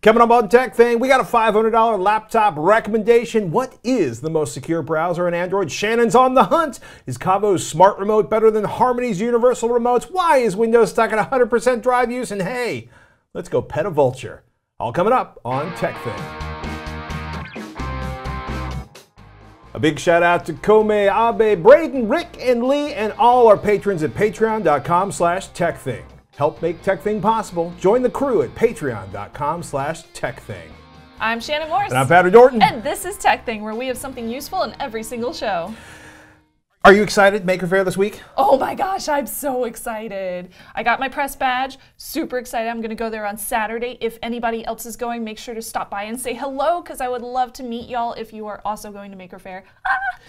Coming up on TekThing, we got a $500 laptop recommendation. What is the most secure browser on Android? Shannon's on the hunt. Is Caavo's smart remote better than Harmony's universal remotes? Why is Windows stuck at 100% drive use? And hey, let's go pet a vulture. All coming up on TekThing. A big shout out to Kome, Abe, Braden, Rick, and Lee, and all our patrons at patreon.com/TekThing. Help make TekThing possible. Join the crew at patreon.com/TekThing. I'm Shannon Morse. And I'm Patrick Norton. And this is TekThing, where we have something useful in every single show. Are you excited? Maker Faire this week? Oh my gosh, I'm so excited. I got my press badge. Super excited. I'm going to go there on Saturday. If anybody else is going, make sure to stop by and say hello, because I would love to meet y'all if you are also going to Maker Faire. Ah!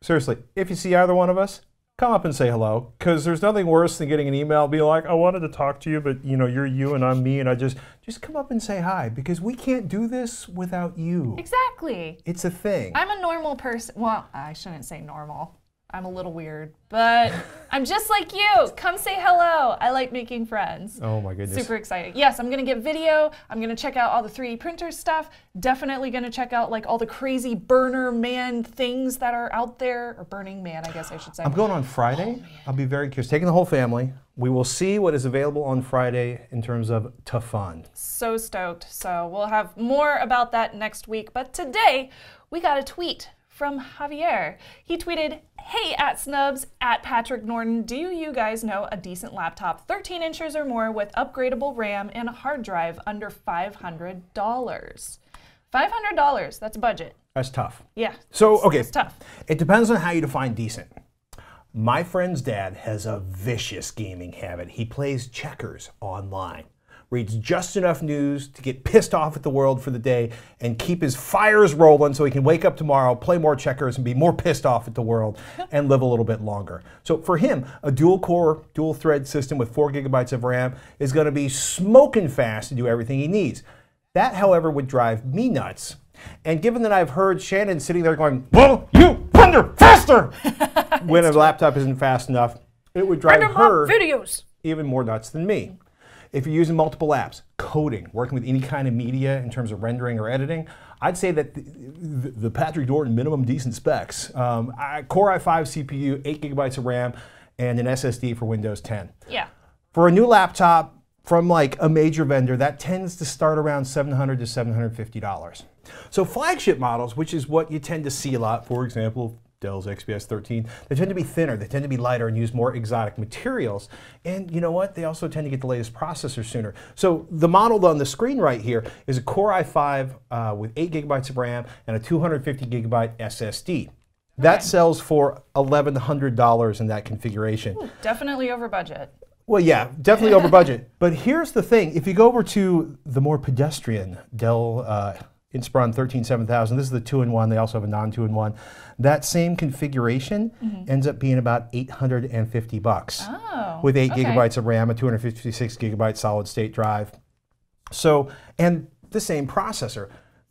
Seriously, if you see either one of us, come up and say hello, because there's nothing worse than getting an email being like, I wanted to talk to you, but you're you and I'm me, and I just come up and say hi, because we can't do this without you. Exactly. It's a thing. I'm a normal person. Well, I shouldn't say normal. I'm a little weird, but I'm just like you. Come say hello. I like making friends. Oh my goodness. Super excited. Yes, I'm going to get video. I'm going to check out all the 3D printer stuff. Definitely going to check out like all the crazy burner man things that are out there. Or Burning Man, I guess I should say. I'm going on Friday. Oh, I'll be very curious. Taking the whole family. We will see what is available on Friday in terms of fun. So stoked. So we'll have more about that next week. But today, we got a tweet from Javier. He tweeted, "Hey @snubs, @Patrick Norton, do you guys know a decent laptop 13 inches or more with upgradable RAM and a hard drive under $500? $500, that's budget." That's tough. Yeah, So, okay. It's tough. It depends on how you define decent. My friend's dad has a vicious gaming habit. He plays checkers online. Reads just enough news to get pissed off at the world for the day and keep his fires rolling so he can wake up tomorrow, play more checkers, and be more pissed off at the world and live a little bit longer. So for him, a dual-core, dual-thread system with 4 GB of RAM is going to be smoking fast to do everything he needs. That, however, would drive me nuts. And given that I've heard Shannon sitting there going, "Well, you render faster!" when a laptop isn't fast enough, it would drive her videos even more nuts than me. If you're using multiple apps, coding, working with any kind of media in terms of rendering or editing, I'd say that the Patrick Norton minimum decent specs, Core i5 CPU, 8 GB of RAM, and an SSD for Windows 10. Yeah. For a new laptop from like a major vendor, that tends to start around $700 to $750. So flagship models, which is what you tend to see a lot, for example, Dell's XPS 13, they tend to be thinner, they tend to be lighter and use more exotic materials. And you know what? They also tend to get the latest processor sooner. So the model on the screen right here is a Core i5 with 8 GB of RAM and a 250 GB SSD. That sells for $1,100 in that configuration. Ooh, definitely over budget. Well, yeah, definitely over budget. But here's the thing. If you go over to the more pedestrian Dell Inspiron 13-7000, this is the 2-in-1, they also have a non-2-in-1. That same configuration ends up being about $850 with 8 GB of RAM, a 256 GB solid state drive. So, and the same processor.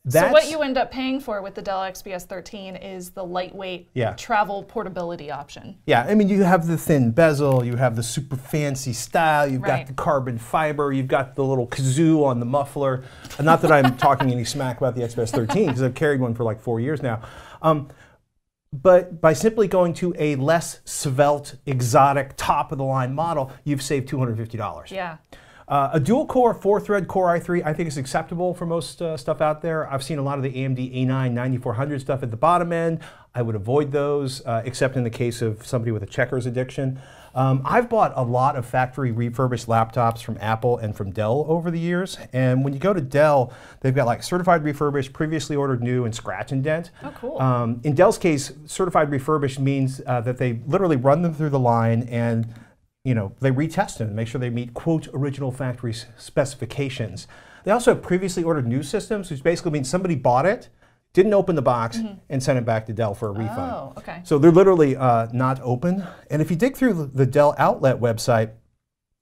So what you end up paying for with the Dell XPS 13 is the lightweight travel portability option. Yeah, I mean, you have the thin bezel, you have the super fancy style, you've got the carbon fiber, you've got the little kazoo on the muffler. Not that I'm talking any smack about the XPS 13, because I've carried one for like 4 years now. But by simply going to a less svelte, exotic, top-of-the-line model, you've saved $250. Yeah. A dual-core, 4-thread Core i3, I think is acceptable for most stuff out there. I've seen a lot of the AMD A9 9400 stuff at the bottom end. I would avoid those, except in the case of somebody with a checkers addiction. I've bought a lot of factory refurbished laptops from Apple and from Dell over the years. And when you go to Dell, they've got like certified refurbished, previously ordered new, and scratch and dent. Oh, cool. In Dell's case, certified refurbished means that they literally run them through the line and they retest them and make sure they meet, quote, original factory specifications. They also have previously ordered new systems, which basically means somebody bought it, didn't open the box, and sent it back to Dell for a refund. Oh, okay. So they're literally not open. And if you dig through the Dell Outlet website,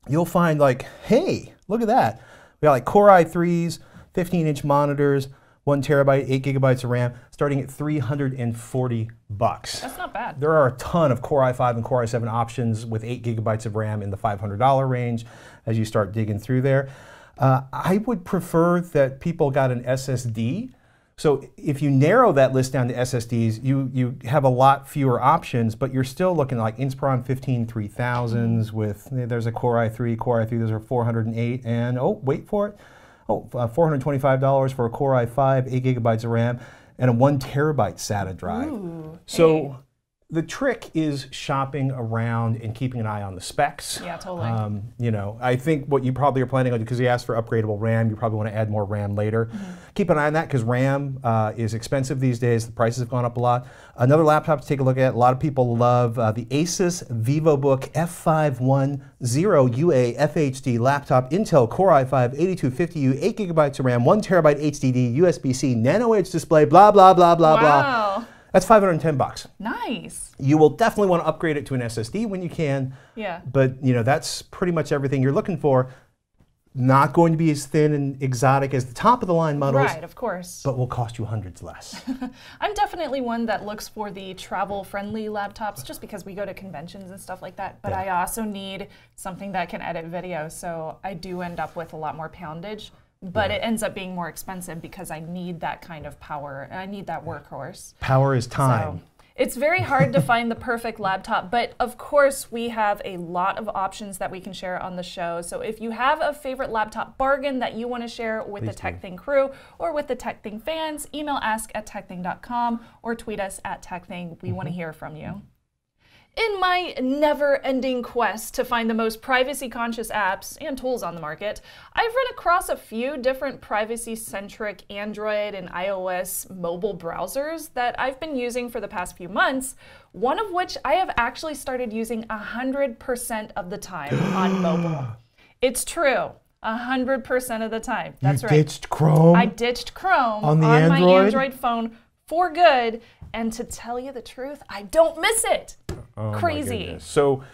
you'll find like, hey, look at that. We got like Core i3s, 15-inch monitors, 1 terabyte, 8 GB of RAM, starting at $340. That's not bad. There are a ton of Core i5 and Core i7 options with 8 GB of RAM in the $500 range as you start digging through there. I would prefer that people got an SSD. So if you narrow that list down to SSDs, you have a lot fewer options, but you're still looking at like Inspiron 15 3000s with, there's a Core i3, those are 408, and oh, wait for it, $425 for a Core i5, 8 gigabytes of RAM, and a 1 terabyte SATA drive. Ooh, so hey. The trick is shopping around and keeping an eye on the specs. Yeah, totally. You know, I think what you probably are planning on, because you asked for upgradable RAM, you probably want to add more RAM later. Keep an eye on that because RAM is expensive these days. The prices have gone up a lot. Another laptop to take a look at, a lot of people love the ASUS VivoBook F510UA FHD laptop, Intel Core i5 8250U, 8 gigabytes of RAM, 1 terabyte HDD, USB-C, nano edge display, blah, blah, blah, blah, blah. That's $510. Nice. You will definitely want to upgrade it to an SSD when you can. Yeah. But you know, that's pretty much everything you're looking for. Not going to be as thin and exotic as the top of the line models. Right, of course. But will cost you hundreds less. I'm definitely one that looks for the travel-friendly laptops just because we go to conventions and stuff like that. But I also need something that can edit video, so I do end up with a lot more poundage. But it ends up being more expensive because I need that kind of power and I need that workhorse. Power is time. So it's very hard to find the perfect laptop, but of course we have a lot of options that we can share on the show. So if you have a favorite laptop bargain that you want to share with the TekThing crew or with the TekThing fans, email ask@tekthing.com or tweet us at TekThing. We want to hear from you. In my never-ending quest to find the most privacy-conscious apps and tools on the market, I've run across a few different privacy-centric Android and iOS mobile browsers that I've been using for the past few months, one of which I have actually started using 100% of the time on mobile. It's true. 100% of the time. That's right. You ditched Chrome? I ditched Chrome on my Android phone for good, and to tell you the truth, I don't miss it. Oh, crazy. So,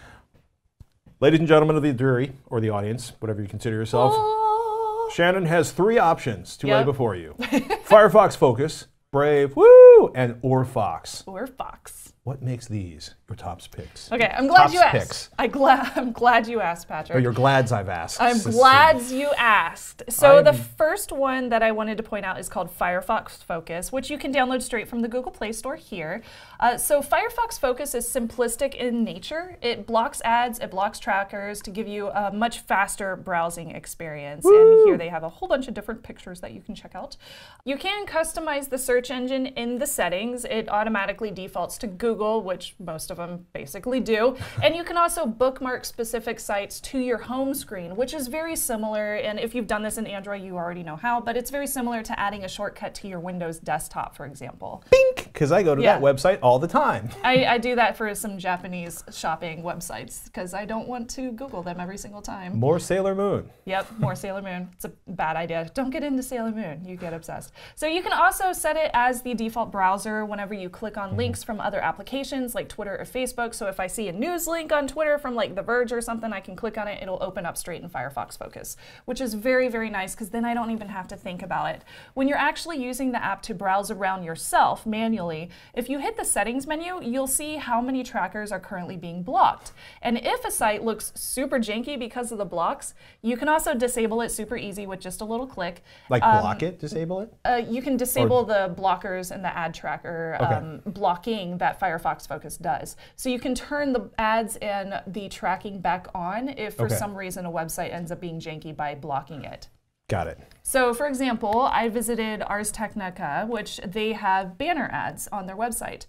ladies and gentlemen of the jury, or the audience, whatever you consider yourself, Shannon has 3 options to lay before you. Firefox Focus, Brave, woo, and Orfox. Orfox. What makes these your tops picks? Okay, I'm glad tops you asked. Picks. I'm glad you asked, Patrick. Oh, you're glads I've asked. I'm glad you asked. So the first one that I wanted to point out is called Firefox Focus, which you can download straight from the Google Play Store here. So Firefox Focus is simplistic in nature. It blocks ads, it blocks trackers to give you a much faster browsing experience. Woo! And here they have a whole bunch of different pictures that you can check out. You can customize the search engine in the settings. It automatically defaults to Google, which most of them basically do. And you can also bookmark specific sites to your home screen, which is very similar. And if you've done this in Android, you already know how, but it's very similar to adding a shortcut to your Windows desktop, for example. Bink! Because I go to that website all the time. I do that for some Japanese shopping websites because I don't want to Google them every single time. More Sailor Moon. Yep, more Sailor Moon. It's a bad idea. Don't get into Sailor Moon. You get obsessed. So you can also set it as the default browser whenever you click on links from other applications like Twitter or Facebook. So if I see a news link on Twitter from like The Verge or something, I can click on it. It'll open up straight in Firefox Focus, which is very, very nice because then I don't even have to think about it. When you're actually using the app to browse around yourself manually, if you hit the settings menu, you'll see how many trackers are currently being blocked. And if a site looks super janky because of the blocks, you can also disable it super easy with just a little click. Like block it, disable it? You can disable the blockers and the ad tracker blocking that Firefox Focus does. So you can turn the ads and the tracking back on if for some reason a website ends up being janky by blocking it. Got it. So for example, I visited Ars Technica, which they have banner ads on their website.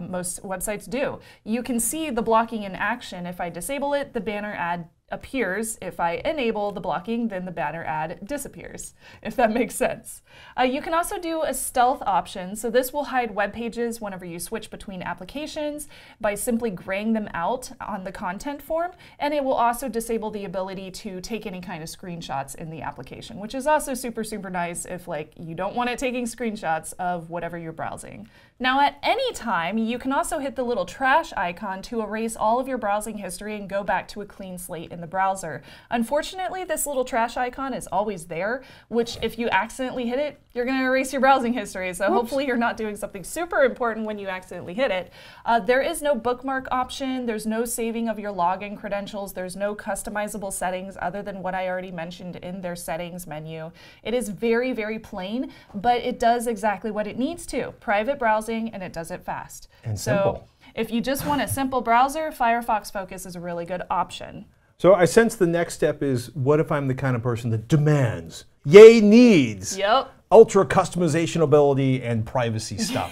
Most websites do. You can see the blocking in action. If I disable it, the banner ad appears. If I enable the blocking, then the banner ad disappears, if that makes sense. You can also do a stealth option. So this will hide web pages whenever you switch between applications by simply graying them out on the content form. And it will also disable the ability to take any kind of screenshots in the application, which is also super, super nice if like you don't want it taking screenshots of whatever you're browsing. Now at any time, you can also hit the little trash icon to erase all of your browsing history and go back to a clean slate in the browser. Unfortunately, this little trash icon is always there, which if you accidentally hit it, you're going to erase your browsing history. So hopefully you're not doing something super important when you accidentally hit it. There is no bookmark option. There's no saving of your login credentials. There's no customizable settings other than what I already mentioned in their settings menu. It is very, very plain, but it does exactly what it needs to. Private browsing, and it does it fast. And simple. If you just want a simple browser, Firefox Focus is a really good option. So I sense the next step is, what if I'm the kind of person that demands, yay needs, ultra customization ability and privacy stuff?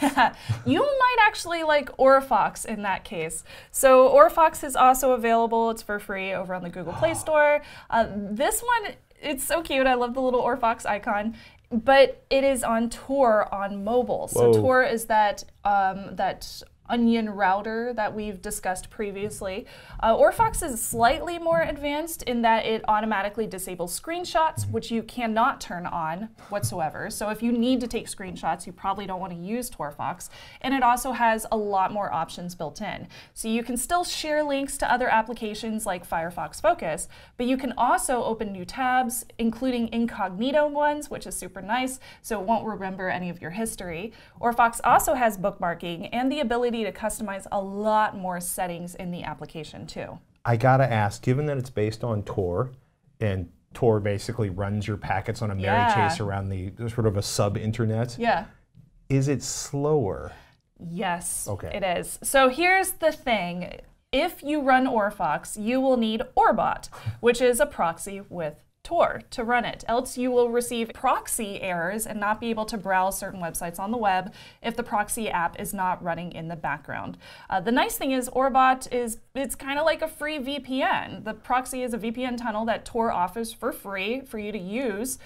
You might actually like Orfox in that case. So Orfox is also available. It's for free over on the Google Play Store. This one, it's so cute. I love the little Orfox icon. But it is on Tor on mobile. So Tor is that onion router that we've discussed previously. Orfox is slightly more advanced in that it automatically disables screenshots, which you cannot turn on whatsoever. So if you need to take screenshots, you probably don't want to use Orfox. And it also has a lot more options built in. So you can still share links to other applications like Firefox Focus, but you can also open new tabs, including incognito ones, which is super nice, so it won't remember any of your history. Orfox also has bookmarking and the ability to customize a lot more settings in the application too. I gotta ask, given that it's based on Tor, and Tor basically runs your packets on a merry chase around the sort of a sub-internet, is it slower? Yes, it is. So here's the thing. If you run Orfox, you will need Orbot, which is a proxy with Tor to run it. Else you will receive proxy errors and not be able to browse certain websites on the web if the proxy app is not running in the background. The nice thing is Orbot it's kind of like a free VPN. The proxy is a VPN tunnel that Tor offers for free for you to use,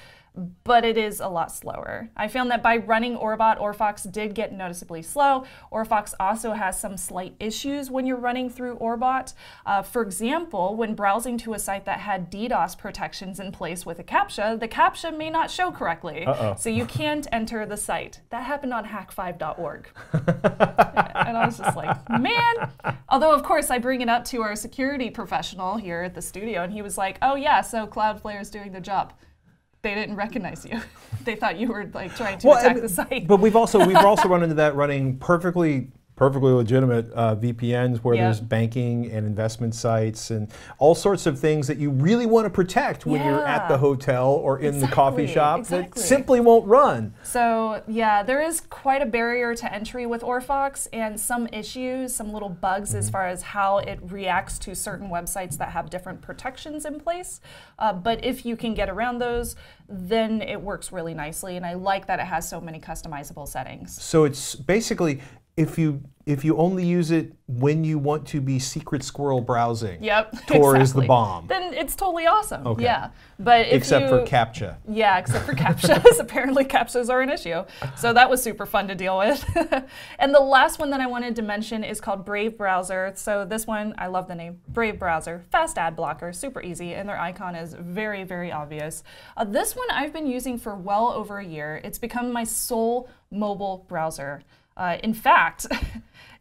but it is a lot slower. I found that by running Orbot, Orfox did get noticeably slow. Orfox also has some slight issues when you're running through Orbot. For example, when browsing to a site that had DDoS protections in place with a CAPTCHA, the CAPTCHA may not show correctly. So you can't enter the site. That happened on hack5.org. And I was just like, man. Although, of course, I bring it up to our security professional here at the studio, and he was like, oh yeah, so Cloudflare is doing their job. They didn't recognize you. They thought you were like trying to attack the site. But we've also run into that running perfectly legitimate VPNs where there's banking and investment sites and all sorts of things that you really want to protect when you're at the hotel or in the coffee shop that simply won't run. So yeah, there is quite a barrier to entry with Orfox and some issues, some little bugs as far as how it reacts to certain websites that have different protections in place. But if you can get around those, then it works really nicely. And I like that it has so many customizable settings. So it's basically, if you only use it when you want to be secret squirrel browsing, Tor is the bomb. Then it's totally awesome. Yeah, but if except for CAPTCHA. Yeah, except for CAPTCHAs. Apparently CAPTCHAs are an issue. So that was super fun to deal with. And the last one that I wanted to mention is called Brave Browser. So this one, I love the name, Brave Browser. Fast ad blocker, super easy, and their icon is very, very obvious. This one I've been using for well over a year. It's become my sole mobile browser. In fact,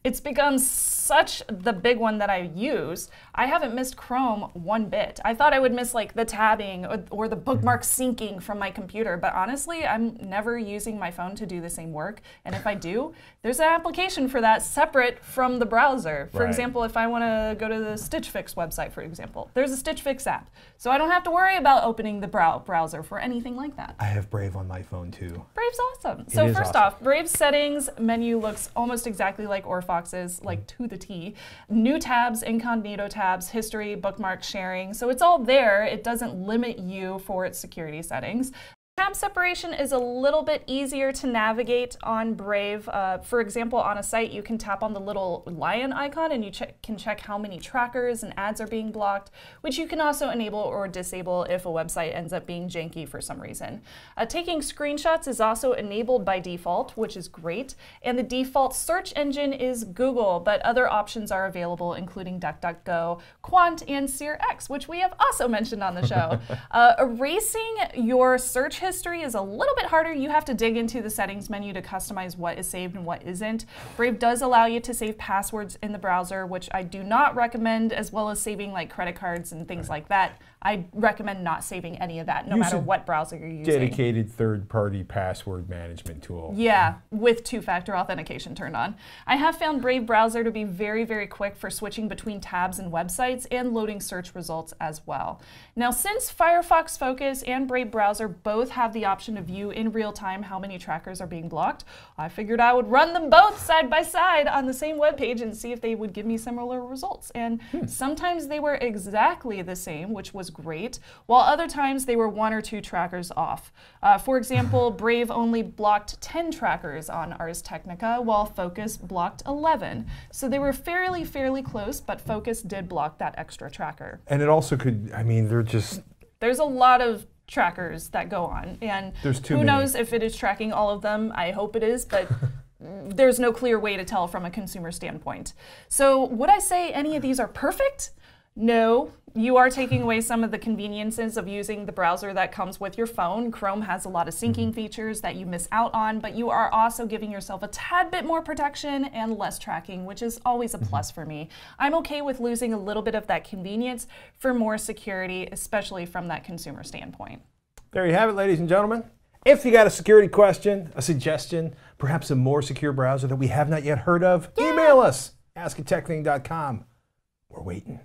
it's become such the big one that I use. I haven't missed Chrome one bit. I thought I would miss like the tabbing or the bookmark syncing from my computer, but honestly, I'm never using my phone to do the same work. And if I do, there's an application for that separate from the browser. For example, if I want to go to the Stitch Fix website, for example, there's a Stitch Fix app. So I don't have to worry about opening the browser for anything like that. I have Brave on my phone too. Brave's awesome. So first off, Brave's settings menu looks almost exactly like Orfox's, like to the T. New tabs, incognito tabs, history, bookmark, sharing. So it's all there. It doesn't limit you for its security settings. Tab separation is a little bit easier to navigate on Brave. For example, on a site, you can tap on the little lion icon and you can check how many trackers and ads are being blocked, which you can also enable or disable if a website ends up being janky for some reason. Taking screenshots is also enabled by default, which is great. And the default search engine is Google, but other options are available, including DuckDuckGo, Quant, and SearX, which we have also mentioned on the show. Erasing your search history history is a little bit harder. You have to dig into the settings menu to customize what is saved and what isn't. Brave does allow you to save passwords in the browser, which I do not recommend, as well as saving like credit cards and things like that. I recommend not saving any of that, no matter what browser you're using. Dedicated third-party password management tool. Yeah, with two-factor authentication turned on. I have found Brave browser to be very, very quick for switching between tabs and websites and loading search results as well. Now, since Firefox Focus and Brave browser both have the option to view in real time how many trackers are being blocked, I figured I would run them both side by side on the same web page and see if they would give me similar results. And sometimes they were exactly the same, which was great, while other times they were 1 or 2 trackers off. For example, Brave only blocked 10 trackers on Ars Technica, while Focus blocked 11. So they were fairly close, but Focus did block that extra tracker. And it also could, I mean, there's a lot of trackers that go on, and who knows if it is tracking all of them. I hope it is, but there's no clear way to tell from a consumer standpoint. So would I say any of these are perfect? No. You are taking away some of the conveniences of using the browser that comes with your phone. Chrome has a lot of syncing features that you miss out on, but you are also giving yourself a tad bit more protection and less tracking, which is always a plus for me. I'm okay with losing a little bit of that convenience for more security, especially from that consumer standpoint. There you have it, ladies and gentlemen. If you got a security question, a suggestion, perhaps a more secure browser that we have not yet heard of, email us, ask@tekthing.com. We're waiting.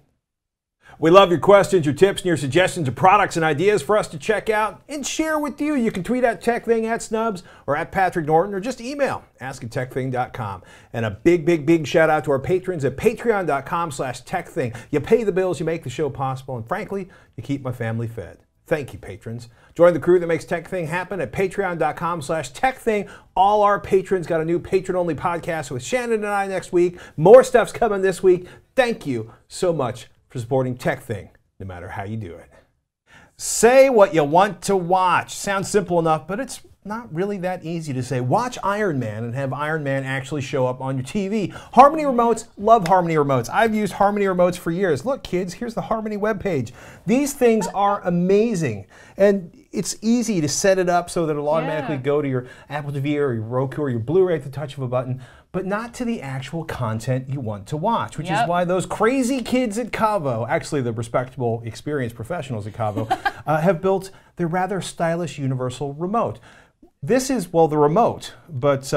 We love your questions, your tips, and your suggestions of products and ideas for us to check out and share with you. You can tweet at TekThing, at Snubs, or at Patrick Norton, or just email ask@tekthing.com. And a big shout out to our patrons at patreon.com/tekthing. You pay the bills, you make the show possible, and frankly, you keep my family fed. Thank you, patrons. Join the crew that makes TekThing happen at patreon.com/tekthing. All our patrons got a new patron-only podcast with Shannon and I next week. More stuff's coming this week. Thank you so much for supporting TekThing, no matter how you do it. Say what you want to watch. Sounds simple enough, but it's not really that easy to say. Watch Iron Man and have Iron Man actually show up on your TV. Harmony remotes, love Harmony remotes. I've used Harmony remotes for years. Look, kids, here's the Harmony webpage. These things are amazing. And it's easy to set it up so that it'll automatically go to your Apple TV or your Roku or your Blu-ray at the touch of a button, but not to the actual content you want to watch, which is why those crazy kids at Caavo, actually the respectable, experienced professionals at Caavo, have built their rather stylish universal remote. This is, well, the remote, but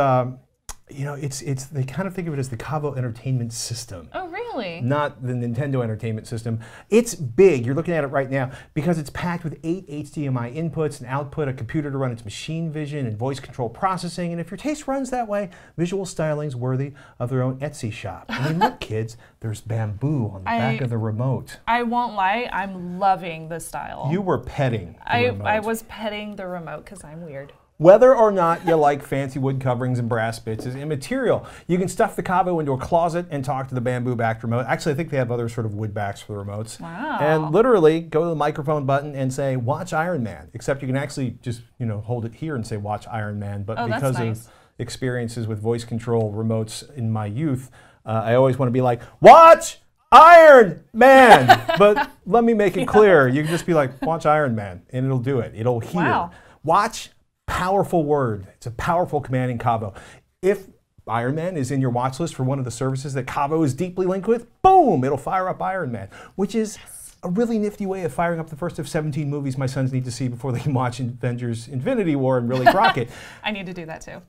you know, they kind of think of it as the Caavo Entertainment System. Oh, really? Not the Nintendo Entertainment System. It's big. You're looking at it right now because it's packed with 8 HDMI inputs, an output, a computer to run its machine vision and voice control processing. And if your taste runs that way, visual styling's worthy of their own Etsy shop. I mean, look, kids, there's bamboo on the back of the remote. I won't lie, I'm loving the style. You were petting the remote. I was petting the remote because I'm weird. Whether or not you like fancy wood coverings and brass bits is immaterial. You can stuff the Caavo into a closet and talk to the bamboo-backed remote. Actually, I think they have other sort of wood backs for the remotes. Wow. And literally go to the microphone button and say, watch Iron Man. Except you can actually just, you know, hold it here and say, watch Iron Man. But because of experiences with voice control remotes in my youth, I always want to be like, watch Iron Man! But let me make it clear. You can just be like, watch Iron Man, and it'll do it. It'll hear. Wow. Watch. Powerful word. It's a powerful command in Caavo. If Iron Man is in your watch list for one of the services that Caavo is deeply linked with, boom, it'll fire up Iron Man, which is a really nifty way of firing up the first of 17 movies my sons need to see before they can watch Avengers Infinity War and really rock it. I need to do that too.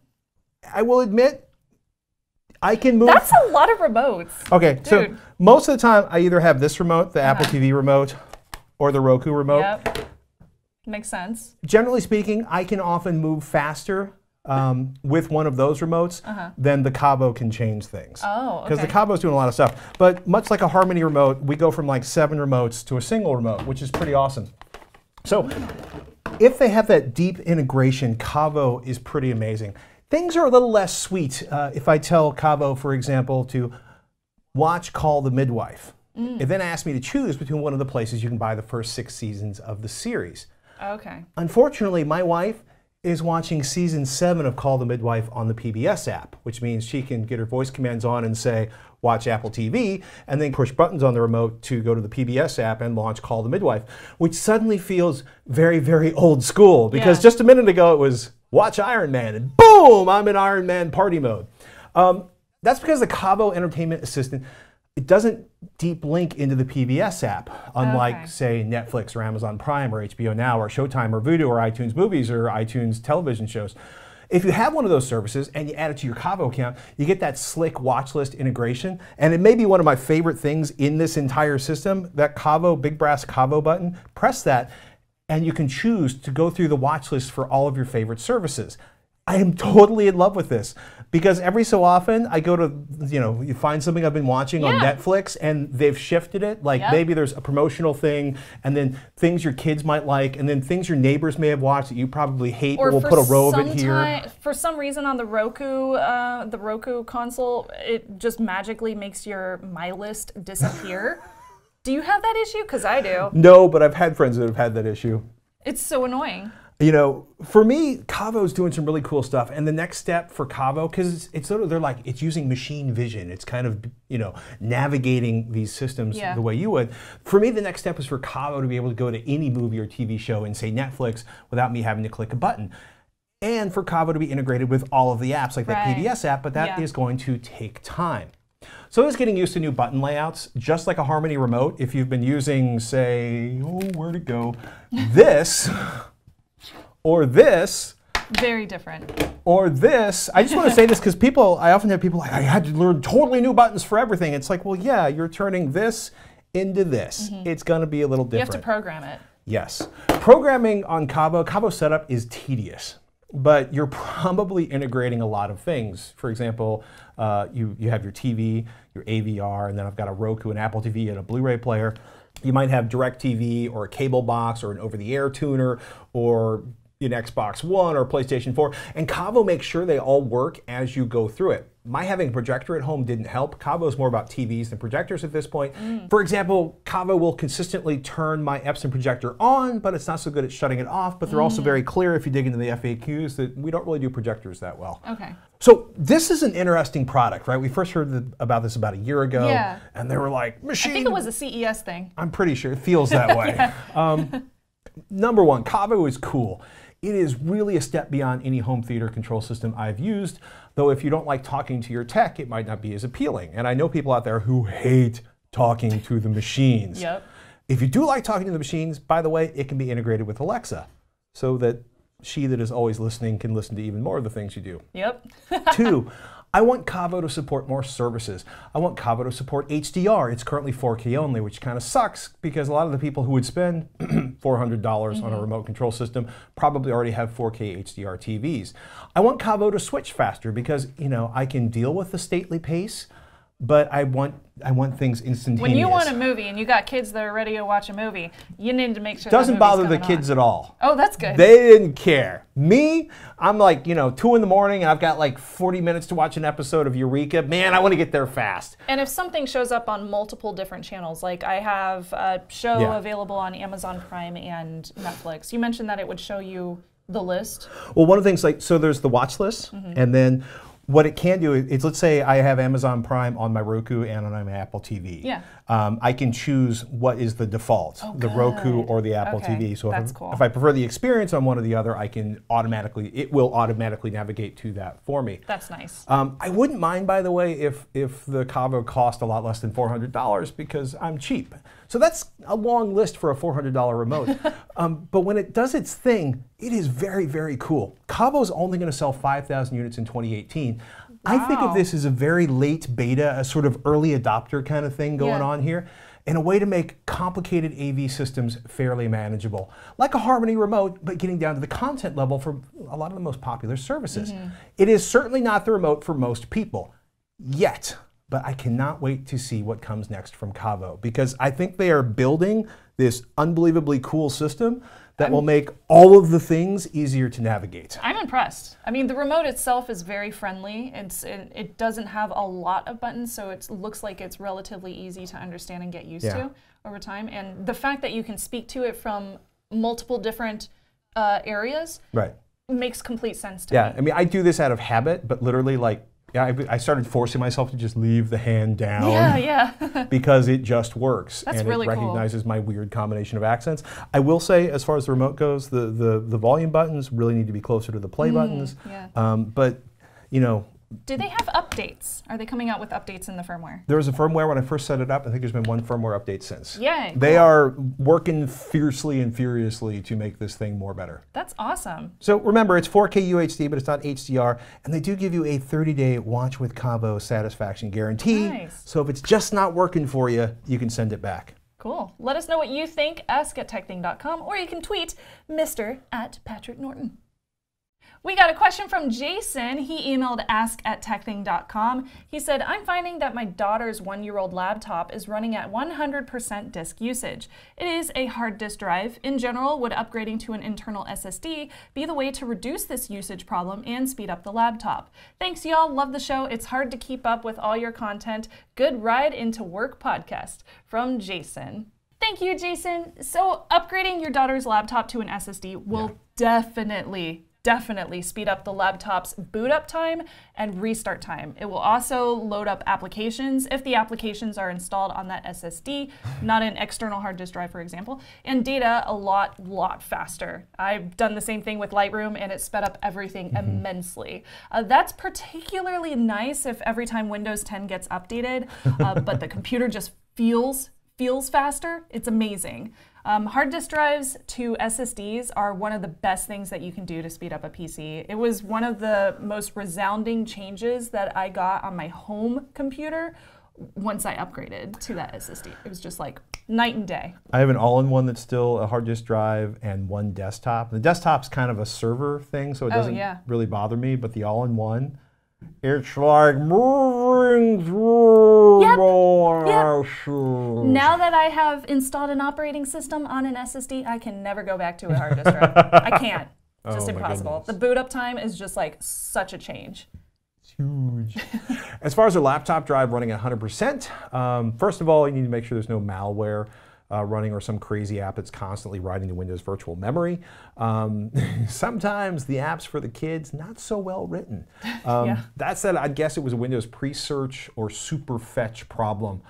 I will admit, I can move. That's a lot of remotes. Okay, dude. So most of the time I either have this remote, the Apple TV remote, or the Roku remote. Yep. Makes sense. Generally speaking, I can often move faster with one of those remotes than the Caavo can change things. Oh, okay. Because the Caavo's doing a lot of stuff. But much like a Harmony remote, we go from like 7 remotes to a single remote, which is pretty awesome. So if they have that deep integration, Caavo is pretty amazing. Things are a little less sweet if I tell Caavo, for example, to watch Call the Midwife. It then asks me to choose between one of the places you can buy the first 6 seasons of the series. Okay. Unfortunately, my wife is watching season 7 of Call the Midwife on the PBS app, which means she can get her voice commands on and say, watch Apple TV, and then push buttons on the remote to go to the PBS app and launch Call the Midwife, which suddenly feels very, very old school, because just a minute ago it was watch Iron Man, and boom, I'm in Iron Man party mode. That's because the Caavo Entertainment Assistant, it doesn't deep link into the PBS app, unlike, say, Netflix or Amazon Prime or HBO Now or Showtime or Vudu or iTunes Movies or iTunes television shows. If you have one of those services and you add it to your Caavo account, you get that slick watch list integration. And it may be one of my favorite things in this entire system, that Caavo, big brass Caavo button. Press that and you can choose to go through the watch list for all of your favorite services. I am totally in love with this, because every so often I go to, you find something I've been watching on Netflix and they've shifted it. Like maybe there's a promotional thing, and then things your kids might like, and then things your neighbors may have watched that you probably hate, but we'll put a row of it here. For some reason on the Roku console, it just magically makes your My List disappear. Do you have that issue? Because I do. No, but I've had friends that have had that issue. It's so annoying. For me, Caavo's doing some really cool stuff, and the next step for Caavo, because it's sort of, it's using machine vision. It's kind of, navigating these systems the way you would. For me, the next step is for Caavo to be able to go to any movie or TV show and say Netflix without me having to click a button. And for Caavo to be integrated with all of the apps, like that PBS app, but that is going to take time. So it's getting used to new button layouts, just like a Harmony remote. If you've been using, say, where'd it go? This, or this. Very different. Or this. I just want to say this because I often have people like, I had to learn totally new buttons for everything. It's like, well, yeah, you're turning this into this. It's going to be a little different. You have to program it. Yes. Programming on Caavo setup is tedious, but you're probably integrating a lot of things. For example, you have your TV, your AVR, and then I've got a Roku, an Apple TV, and a Blu-ray player. You might have DirecTV or a cable box or an over-the-air tuner or an Xbox One or PlayStation 4, and Caavo makes sure they all work as you go through it. My having a projector at home didn't help. Caavo is more about TVs than projectors at this point. For example, Caavo will consistently turn my Epson projector on, but it's not so good at shutting it off, but they're also very clear if you dig into the FAQs that we don't really do projectors that well. Okay. So this is an interesting product, right? We first heard about this about a year ago, and they were like, machine. I think it was a CES thing. I'm pretty sure it feels that way. Number one, Caavo is cool. It is really a step beyond any home theater control system I've used, though if you don't like talking to your tech, it might not be as appealing. And I know people out there who hate talking to the machines. If you do like talking to the machines, by the way, it can be integrated with Alexa, so that she that is always listening can listen to even more of the things you do. 2, I want Caavo to support more services. I want Caavo to support HDR. It's currently 4K only, which kind of sucks because a lot of the people who would spend $400 on a remote control system probably already have 4K HDR TVs. I want Caavo to switch faster because, I can deal with the stately pace, but I want things instantaneous. When you want a movie and you got kids that are ready to watch a movie, you need to make sure doesn't bother the kids at all. Oh, that's good. They didn't care. Me, I'm like, 2 in the morning and I've got like 40 minutes to watch an episode of Eureka. Man, I want to get there fast. And if something shows up on multiple different channels, like I have a show available on Amazon Prime and Netflix, you mentioned that it would show you the list. Well, one of the things, so there's the watch list, and then what it can do is, let's say I have Amazon Prime on my Roku and on my Apple TV. I can choose what is the default, the Roku or the Apple TV. So if I prefer the experience on one or the other, it will automatically navigate to that for me. That's nice. I wouldn't mind, by the way, if the Caavo cost a lot less than $400 because I'm cheap. So that's a long list for a $400 remote. But when it does its thing, it is very, very cool. Caavo's only going to sell 5,000 units in 2018. I think of this as a very late beta, a sort of early adopter kind of thing going on here, and a way to make complicated AV systems fairly manageable. Like a Harmony remote, but getting down to the content level for a lot of the most popular services. It is certainly not the remote for most people, yet. But I cannot wait to see what comes next from Caavo, because I think they are building this unbelievably cool system that will make all of the things easier to navigate. I'm impressed. I mean, the remote itself is very friendly. It doesn't have a lot of buttons, so it looks like it's relatively easy to understand and get used to over time. And the fact that you can speak to it from multiple different areas, makes complete sense to me. Yeah, I mean, I do this out of habit, but literally, like, yeah, I started forcing myself to just leave the hand down. Yeah. Because it just works. That's and really it cool. recognizes my weird combination of accents. I will say, as far as the remote goes, the volume buttons really need to be closer to the play buttons. Yeah. But, you know, do they have updates? Are they coming out with updates in the firmware? there was a firmware when I first set it up. I think there's been one firmware update since. Yay. They cool. are working fiercely and furiously to make this thing more better. That's awesome. So remember, it's 4K UHD, but it's not HDR, and they do give you a 30-day watch with Caavo satisfaction guarantee. Nice. So if it's just not working for you, you can send it back. Cool. Let us know what you think. Ask at TekThing.com, or you can tweet Mr. at Patrick Norton. We got a question from Jason. He emailed ask@tekthing.com. He said, I'm finding that my daughter's 1-year-old laptop is running at 100% disk usage. It is a hard disk drive. In general, would upgrading to an internal SSD be the way to reduce this usage problem and speed up the laptop? Thanks, y'all. Love the show. It's hard to keep up with all your content. Good ride into work podcast. From Jason. Thank you, Jason. So upgrading your daughter's laptop to an SSD will definitely speed up the laptop's boot up time and restart time. It will also load up applications if the applications are installed on that SSD, not an external hard disk drive, for example, and data a lot faster. I've done the same thing with Lightroom, and it sped up everything immensely. That's particularly nice if every time Windows 10 gets updated, but the computer just feels faster. It's amazing. Hard disk drives to SSDs are one of the best things that you can do to speed up a PC. It was one of the most resounding changes that I got on my home computer once I upgraded to that SSD. It was just like night and day. I have an all-in-one that's still a hard disk drive and one desktop. The desktop's kind of a server thing, so it doesn't really bother me, but the all-in-one, it's like moving through my shoes. Now that I have installed an operating system on an SSD, I can never go back to a hard disk drive. I can't. It's just impossible. The boot up time is just like such a change. It's huge. As far as a laptop drive running at 100%, first of all, you need to make sure there's no malware running or some crazy app that's constantly writing to Windows virtual memory. Sometimes the apps for the kids, not so well written. That said, I'd guess it was a Windows pre-search or super fetch problem.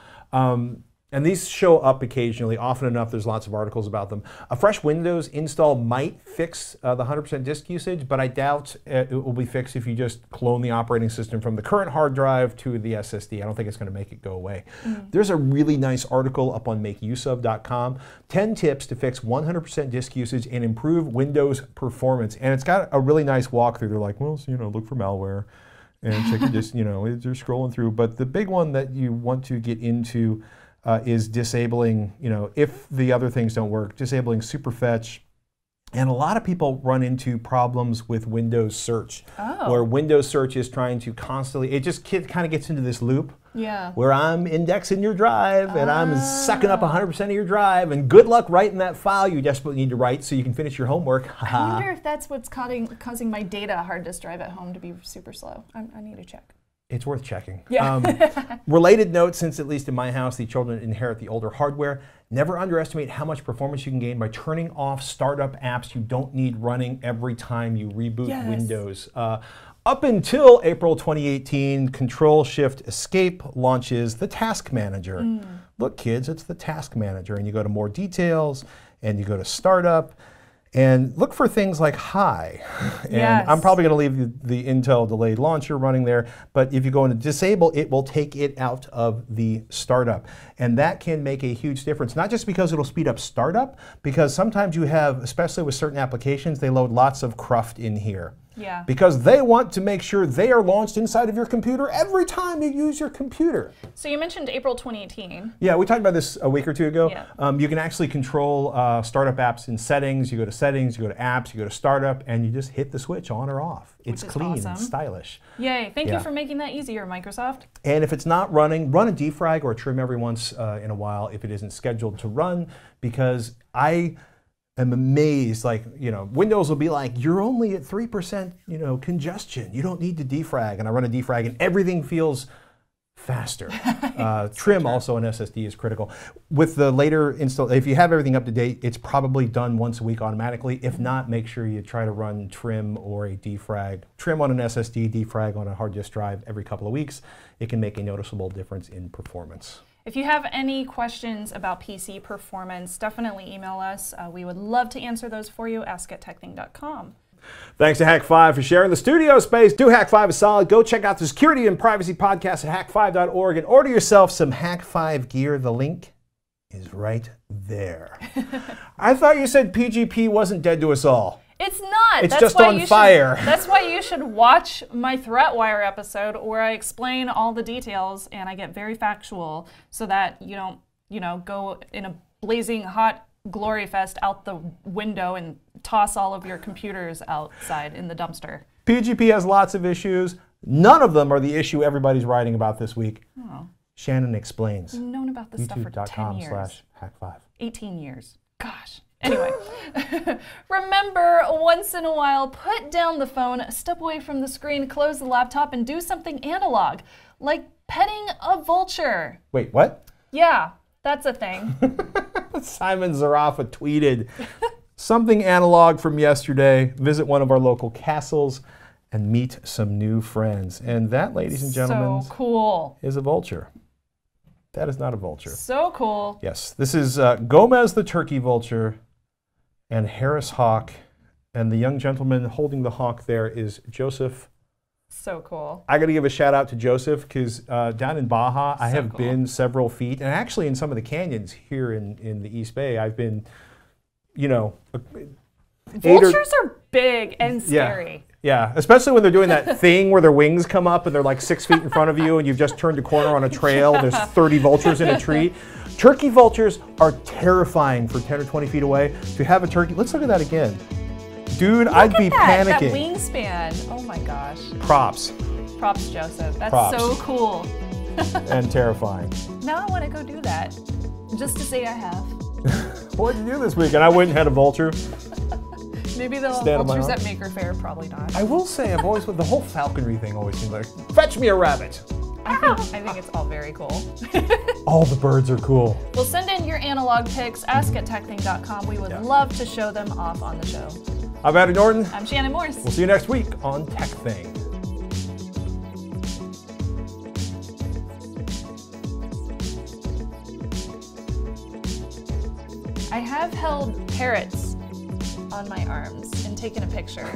And these show up occasionally, often enough there's lots of articles about them. A fresh Windows install might fix the 100% disk usage, but I doubt it will be fixed if you just clone the operating system from the current hard drive to the SSD. I don't think it's going to make it go away. There's a really nice article up on makeuseof.com, 10 tips to fix 100% disk usage and improve Windows performance. And it's got a really nice walkthrough. They're like, well, so, you know, look for malware and check your disk, you know, they're scrolling through. But the big one that you want to get into is disabling, you know, if the other things don't work, disabling superfetch. And a lot of people run into problems with Windows search, where Windows search is trying to constantly, it just kind of gets into this loop where I'm indexing your drive and I'm sucking up 100% of your drive, and good luck writing that file you desperately need to write so you can finish your homework. I wonder if that's what's causing my data hard disk drive at home to be super slow. I need to check. It's worth checking. Yeah. Related note, since at least in my house, the children inherit the older hardware, never underestimate how much performance you can gain by turning off startup apps you don't need running every time you reboot Windows. Up until April 2018, Control-Shift-Escape launches the Task Manager. Look, kids, it's the Task Manager. And you go to More Details, and you go to Startup, and look for things like Hi. And I'm probably going to leave the Intel delayed launcher running there, but if you go into Disable, it will take it out of the startup. And that can make a huge difference, not just because it'll speed up startup, because sometimes you have, especially with certain applications, they load lots of cruft in here. Because they want to make sure they are launched inside of your computer every time you use your computer. So you mentioned April 2018. Yeah, we talked about this a week or two ago. You can actually control startup apps in settings. You go to settings, you go to apps, you go to startup, and you just hit the switch on or off. It's clean and stylish. Yay, thank you for making that easier, Microsoft. And if it's not running, run a defrag or a trim every once in a while if it isn't scheduled to run, because I'm amazed, like, you know, Windows will be like, you're only at 3%, you know, congestion. You don't need to defrag. And I run a defrag and everything feels faster. Trim also on SSD is critical. With the later install, if you have everything up to date, it's probably done once a week automatically. If not, make sure you try to run trim or a defrag. Trim on an SSD, defrag on a hard disk drive every couple of weeks. It can make a noticeable difference in performance. If you have any questions about PC performance, definitely email us. We would love to answer those for you. ask@tekthing.com. Thanks to Hack5 for sharing the studio space. Do Hack5 a solid. Go check out the security and privacy podcast at hack5.org and order yourself some Hack5 gear. The link is right there. I thought you said PGP wasn't dead to us all. It's not. It's just on fire. That's why you should watch my ThreatWire episode where I explain all the details and I get very factual so that you don't, go in a blazing hot glory fest out the window and toss all of your computers outside in the dumpster. PGP has lots of issues. None of them are the issue everybody's writing about this week. Oh. Shannon explains. I've known about this stuff for 10 years. YouTube.com/hack5. 18 years. Gosh. Anyway, remember, once in a while, put down the phone, step away from the screen, close the laptop, and do something analog, like petting a vulture. Wait, what? Yeah, that's a thing. Simon Zarafa tweeted something analog from yesterday. Visit one of our local castles and meet some new friends. And that, ladies and gentlemen, so cool. Is a vulture. That is not a vulture. So cool. Yes, this is Gomez the turkey vulture and Harris hawk. And the young gentleman holding the hawk there is Joseph. So cool. I got to give a shout out to Joseph because down in Baja, I have been several feet. And actually in some of the canyons here in the East Bay, I've been, Vultures are big and scary. Yeah, especially when they're doing that thing where their wings come up and they're like 6 feet in front of you and you've just turned a corner on a trail. There's 30 vultures in a tree. Turkey vultures are terrifying for 10 or 20 feet away. To have a turkey, let's look at that again. Dude, I'd be panicking. That wingspan. Oh my gosh. Props. Props, Joseph. That's Props. so cool. And terrifying. Now I want to go do that. Just to say I have. What'd you do this weekend? I went and had a vulture. Maybe the vultures at Maker Faire, probably not. I will say, I've always, the whole falconry thing always seems like, fetch me a rabbit. I think it's all very cool. All the birds are cool. Well, send in your analog pics, ask@tekthing.com. We would love to show them off on the show. I'm Javier Norton. I'm Shannon Morse. We'll see you next week on TekThing. I have held parrots on my arms and taken a picture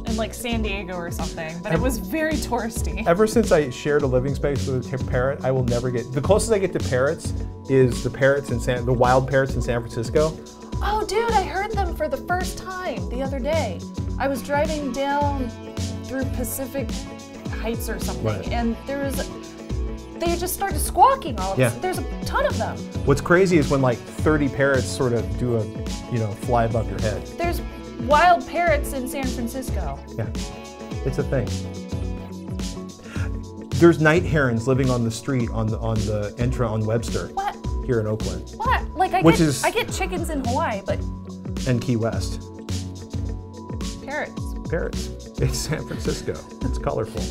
in like San Diego or something, but it was very touristy. Ever since I shared a living space with a parrot, I will never get, the closest I get to parrots is the parrots in the wild parrots in San Francisco. Oh dude, I heard them for the first time the other day. I was driving down through Pacific Heights or something, and they just started squawking all of a sudden. There's a ton of them. What's crazy is when like 30 parrots sort of do a, fly above your head. There's wild parrots in San Francisco. Yeah, it's a thing. There's night herons living on the street on the Entra on Webster. What? Here in Oakland. What? Like I get chickens in Hawaii, but. And Key West. Parrots. Parrots. It's San Francisco. It's colorful.